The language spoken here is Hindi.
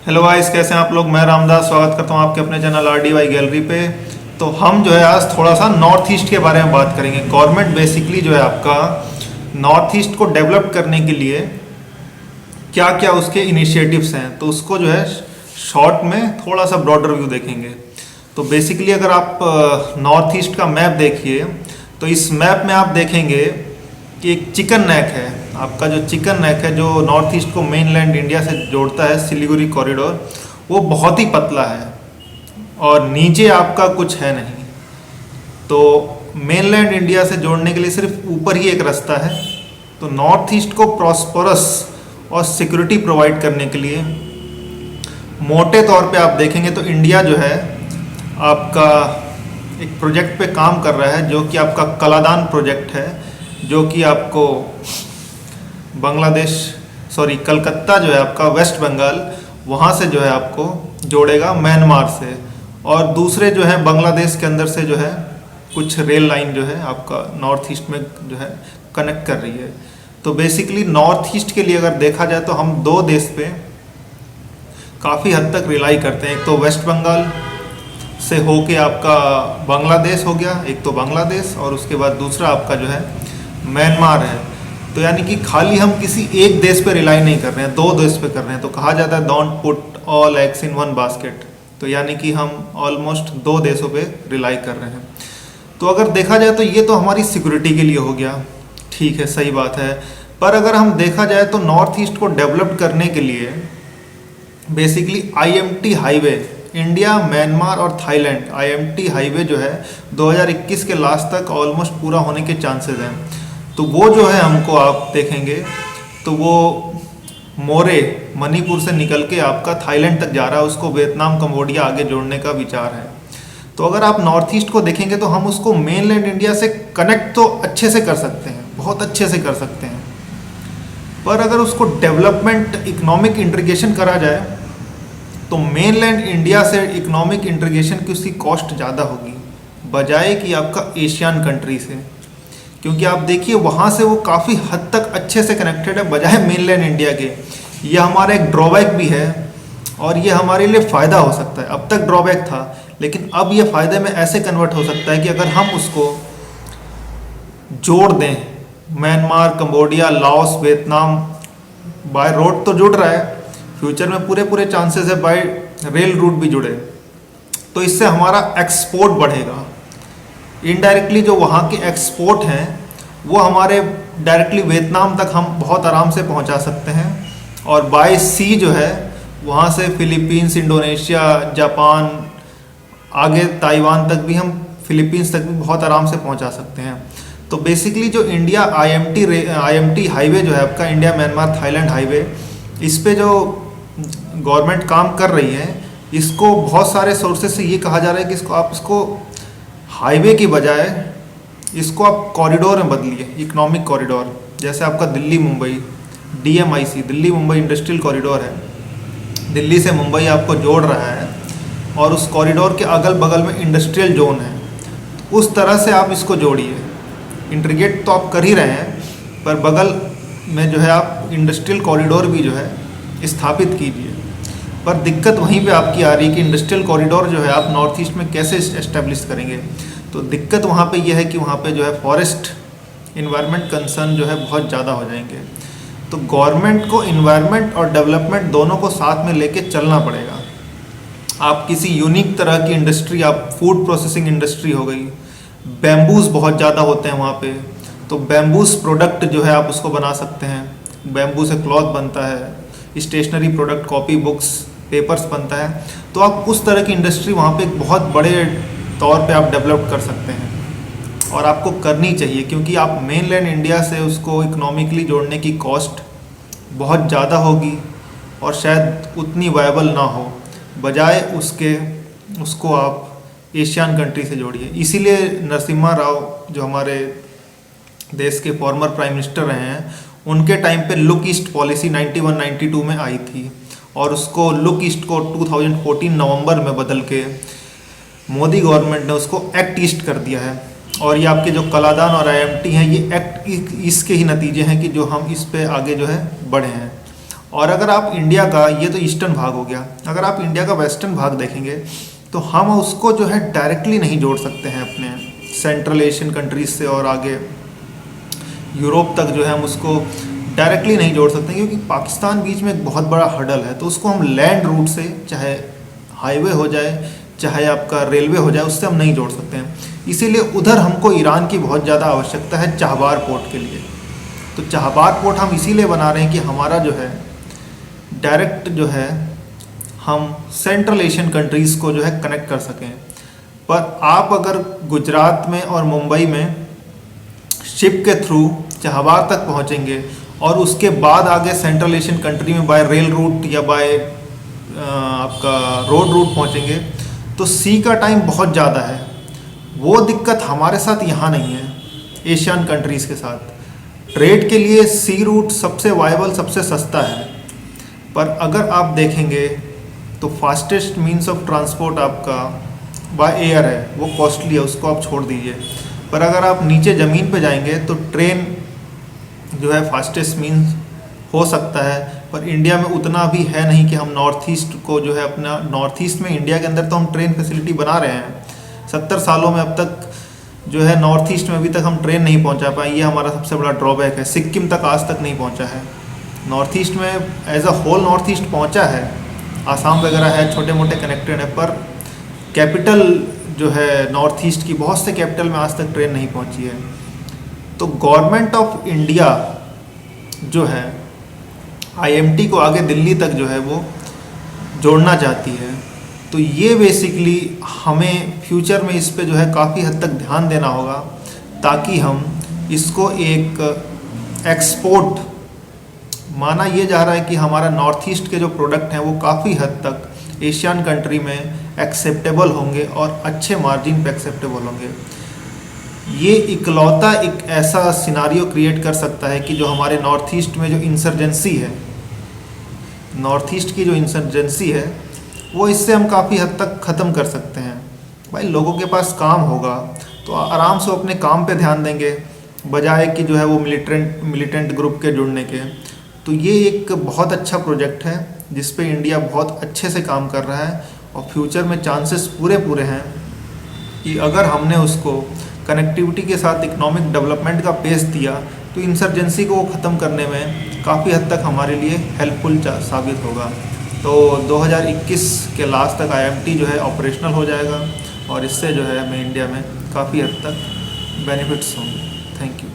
हेलो गाइस, कैसे हैं आप लोग। मैं रामदास स्वागत करता हूं आपके अपने चैनल RDY गैलरी पे। तो हम जो है आज थोड़ा सा नॉर्थ ईस्ट के बारे में बात करेंगे। गवर्नमेंट बेसिकली जो है आपका नॉर्थ ईस्ट को डेवलप करने के लिए क्या क्या उसके इनिशिएटिव्स हैं, तो उसको जो है शॉर्ट में थोड़ा सा ब्रॉडर व्यू देखेंगे। तो बेसिकली अगर आप नॉर्थ ईस्ट का मैप देखिए तो इस मैप में आप देखेंगे कि एक चिकन नेक है। आपका जो चिकन नेक है जो नॉर्थ ईस्ट को मेनलैंड इंडिया से जोड़ता है, सिलीगुड़ी कॉरिडोर, वो बहुत ही पतला है और नीचे आपका कुछ है नहीं। तो मेनलैंड इंडिया से जोड़ने के लिए सिर्फ ऊपर ही एक रास्ता है। तो नॉर्थ ईस्ट को प्रॉस्परस और सिक्योरिटी प्रोवाइड करने के लिए मोटे तौर पे आप देखेंगे तो इंडिया जो है आपका एक प्रोजेक्ट पे काम कर रहा है जो कि आपका कलादान प्रोजेक्ट है, जो कि आपको कलकत्ता जो है आपका वेस्ट बंगाल, वहाँ से जो है आपको जोड़ेगा म्यांमार से, और दूसरे जो है बांग्लादेश के अंदर से जो है कुछ रेल लाइन जो है आपका नॉर्थ ईस्ट में जो है कनेक्ट कर रही है। तो बेसिकली नॉर्थ ईस्ट के लिए अगर देखा जाए तो हम दो देश पे काफ़ी हद तक रिलाई करते हैं। एक तो वेस्ट बंगाल से होके आपका बांग्लादेश हो गया, एक तो बांग्लादेश, और उसके बाद दूसरा आपका जो है म्यांमार है। तो यानी कि खाली हम किसी एक देश पे रिलाई नहीं कर रहे हैं, दो देश पे कर रहे हैं। तो कहा जाता है don't put all eggs in one basket. तो यानी कि हम ऑलमोस्ट दो देशों पे रिलाई कर रहे हैं। तो अगर देखा जाए तो ये तो हमारी सिक्योरिटी के लिए हो गया, ठीक है, सही बात है। पर अगर हम देखा जाए तो नॉर्थ ईस्ट को डेवलप करने के लिए basically IMT highway, India, Myanmar और थाईलैंड IMT हाईवे जो है 2021 के लास्ट तक ऑलमोस्ट पूरा होने के चांसेस हैं। तो वो जो है हमको आप देखेंगे तो वो मोरे मणिपुर से निकल के आपका थाईलैंड तक जा रहा है, उसको वियतनाम, कंबोडिया आगे जोड़ने का विचार है। तो अगर आप नॉर्थ ईस्ट को देखेंगे तो हम उसको मेनलैंड इंडिया से कनेक्ट तो अच्छे से कर सकते हैं, बहुत अच्छे से कर सकते हैं। पर अगर उसको डेवलपमेंट, इकोनॉमिक इंटीग्रेशन करा जाए तो मेनलैंड इंडिया से इकोनॉमिक इंटीग्रेशन की उसकी कॉस्ट ज़्यादा होगी बजाय कि आपका एशियन कंट्री से, क्योंकि आप देखिए वहाँ से वो काफ़ी हद तक अच्छे से कनेक्टेड है बजाय मेनलैंड इंडिया के। ये हमारा एक ड्रॉबैक भी है और ये हमारे लिए फ़ायदा हो सकता है। अब तक ड्रॉबैक था लेकिन अब ये फ़ायदे में ऐसे कन्वर्ट हो सकता है कि अगर हम उसको जोड़ दें, Myanmar, Cambodia, Laos, Vietnam, by road तो जुड़ रहा है, फ्यूचर में पूरे चांसेस है बाय रेल रूट भी जुड़े। तो इससे हमारा एक्सपोर्ट बढ़ेगा। इनडायरेक्टली जो वहाँ के एक्सपोर्ट हैं वो हमारे डायरेक्टली वियतनाम तक हम बहुत आराम से पहुँचा सकते हैं, और बाय सी जो है वहाँ से फिलीपींस, इंडोनेशिया, जापान, आगे ताइवान तक भी, हम फिलीपींस तक भी बहुत आराम से पहुँचा सकते हैं। तो बेसिकली जो इंडिया IMT हाईवे जो है आपका, इंडिया म्यांमार थाईलैंड हाईवे, इस पे जो गवर्नमेंट काम कर रही है, इसको बहुत सारे सोर्सेज से ये कहा जा रहा है कि इसको हाईवे की बजाय इसको आप कॉरिडोर में बदलिए, इकोनॉमिक कॉरिडोर। जैसे आपका Delhi Mumbai DMIC, Delhi Mumbai industrial corridor है, दिल्ली से मुंबई आपको जोड़ रहा है और उस कॉरिडोर के अगल बगल में इंडस्ट्रियल जोन है। उस तरह से आप इसको जोड़िए। इंटीग्रेट तो आप कर ही रहे हैं, पर बगल में जो है आप इंडस्ट्रियल कॉरिडोर भी जो है स्थापित कीजिए। पर दिक्कत वहीं पे आपकी आ रही है कि इंडस्ट्रियल कॉरिडोर जो है आप नॉर्थ ईस्ट में कैसे एस्टेब्लिश करेंगे। तो दिक्कत वहाँ पे यह है कि वहाँ पे जो है फॉरेस्ट, इन्वायरमेंट कंसर्न जो है बहुत ज़्यादा हो जाएंगे। तो गवर्नमेंट को इन्वायरमेंट और डेवलपमेंट दोनों को साथ में लेके चलना पड़ेगा। आप किसी यूनिक तरह की इंडस्ट्री, आप फूड प्रोसेसिंग इंडस्ट्री हो गई, बैम्बूज बहुत ज़्यादा होते हैं वहाँ पे, तो बैम्बूज प्रोडक्ट जो है आप उसको बना सकते हैं। बैम्बू से क्लॉथ बनता है, stationery product, copy, books, papers बनता है। तो आप उस तरह की इंडस्ट्री वहाँ पे एक बहुत बड़े तौर पे आप डेवलप कर सकते हैं, और आपको करनी चाहिए, क्योंकि आप मेनलैंड इंडिया से उसको इकोनॉमिकली जोड़ने की कॉस्ट बहुत ज़्यादा होगी और शायद उतनी वायबल ना हो, बजाय उसको आप एशियन कंट्री से जोड़िए। इसीलिए नरसिम्हा राव जो हमारे देश के फॉर्मर प्राइम मिनिस्टर रहे हैं, उनके टाइम पे लुक ईस्ट पॉलिसी 91-92 में आई थी, और उसको लुक ईस्ट को 2014 नवंबर में बदल के मोदी गवर्नमेंट ने उसको एक्ट ईस्ट कर दिया है। और ये आपके जो कलादान और IMT हैं, ये एक्ट इसके ही नतीजे हैं कि जो हम इस पे आगे जो है बढ़े हैं। और अगर आप इंडिया का, ये तो ईस्टर्न भाग हो गया, अगर आप इंडिया का वेस्टर्न भाग देखेंगे तो हम उसको जो है डायरेक्टली नहीं जोड़ सकते हैं अपने सेंट्रल एशियन कंट्रीज से, और आगे यूरोप तक जो है हम उसको डायरेक्टली नहीं जोड़ सकते, क्योंकि पाकिस्तान बीच में एक बहुत बड़ा हर्डल है। तो उसको हम लैंड रूट से, चाहे हाईवे हो जाए चाहे आपका रेलवे हो जाए, उससे हम नहीं जोड़ सकते हैं। इसीलिए उधर हमको ईरान की बहुत ज़्यादा आवश्यकता है चाहबार पोर्ट के लिए। तो चाहबार पोर्ट हम इसीलिए बना रहे हैं कि हमारा जो है डायरेक्ट जो है हम सेंट्रल एशियन कंट्रीज़ को जो है कनेक्ट कर सकें। पर आप अगर गुजरात में और मुंबई में शिप के थ्रू चाहबार तक पहुंचेंगे और उसके बाद आगे सेंट्रल एशियन कंट्री में बाय रेल रूट या बाय आपका रोड रूट पहुंचेंगे, तो सी का टाइम बहुत ज़्यादा है। वो दिक्कत हमारे साथ यहाँ नहीं है एशियन कंट्रीज़ के साथ। ट्रेड के लिए सी रूट सबसे वायबल, सबसे सस्ता है। पर अगर आप देखेंगे तो फास्टेस्ट मीन्स ऑफ ट्रांसपोर्ट आपका बाय एयर है, वो कॉस्टली है, उसको आप छोड़ दीजिए। पर अगर आप नीचे ज़मीन पे जाएंगे तो ट्रेन जो है फास्टेस्ट मीन्स हो सकता है। पर इंडिया में उतना भी है नहीं कि हम नॉर्थ ईस्ट को जो है अपना, नॉर्थ ईस्ट में इंडिया के अंदर तो हम ट्रेन फैसिलिटी बना रहे हैं 70 सालों में, अब तक जो है नॉर्थ ईस्ट में अभी तक हम ट्रेन नहीं पहुंचा पाए। ये हमारा सबसे बड़ा ड्रॉबैक है। सिक्किम तक आज तक नहीं पहुंचा है। नॉर्थ ईस्ट में as a whole north east पहुंचा है, आसाम वगैरह है, छोटे मोटे कनेक्टेड है, पर कैपिटल जो है नॉर्थ ईस्ट की, बहुत से कैपिटल में आज तक ट्रेन नहीं पहुंची है। तो गवर्नमेंट ऑफ इंडिया जो है आईएमटी को आगे दिल्ली तक जो है वो जोड़ना चाहती है। तो ये बेसिकली हमें फ्यूचर में इस पे जो है काफ़ी हद तक ध्यान देना होगा, ताकि हम इसको एक एक्सपोर्ट, माना ये जा रहा है कि हमारा नॉर्थ ईस्ट के जो प्रोडक्ट हैं वो काफ़ी हद तक एशियन कंट्री में एक्सेप्टेबल होंगे और अच्छे मार्जिन पे एक्सेप्टेबल होंगे। ये इकलौता एक ऐसा सिनारियो क्रिएट कर सकता है कि जो हमारे नॉर्थ ईस्ट में जो इंसर्जेंसी है, नॉर्थ ईस्ट की जो इंसर्जेंसी है, वो इससे हम काफ़ी हद तक ख़त्म कर सकते हैं। भाई लोगों के पास काम होगा तो आराम से अपने काम पे ध्यान देंगे, बजाय कि जो है वो मिलिटेंट ग्रुप के जुड़ने के। तो ये एक बहुत अच्छा प्रोजेक्ट है जिस पे इंडिया बहुत अच्छे से काम कर रहा है, और फ्यूचर में चांसेस पूरे हैं कि अगर हमने उसको कनेक्टिविटी के साथ इकोनॉमिक डेवलपमेंट का पेस दिया तो इंसर्जेंसी को ख़त्म करने में काफ़ी हद तक हमारे लिए हेल्पफुल साबित होगा। तो 2021 के लास्ट तक आईएमटी जो है ऑपरेशनल हो जाएगा, और इससे जो है हमें इंडिया में काफ़ी हद तक बेनिफिट्स होंगे। Thank you.